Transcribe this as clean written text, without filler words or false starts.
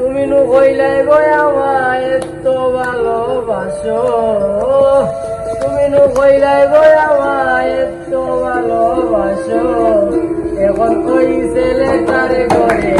তুমি নু কইলাই গো আমায় এত ভালোবাসো, তুমি নু কইলাই গো আমায় এত ভালোবাসো, এখন ওই ছেলেটারে ঘরে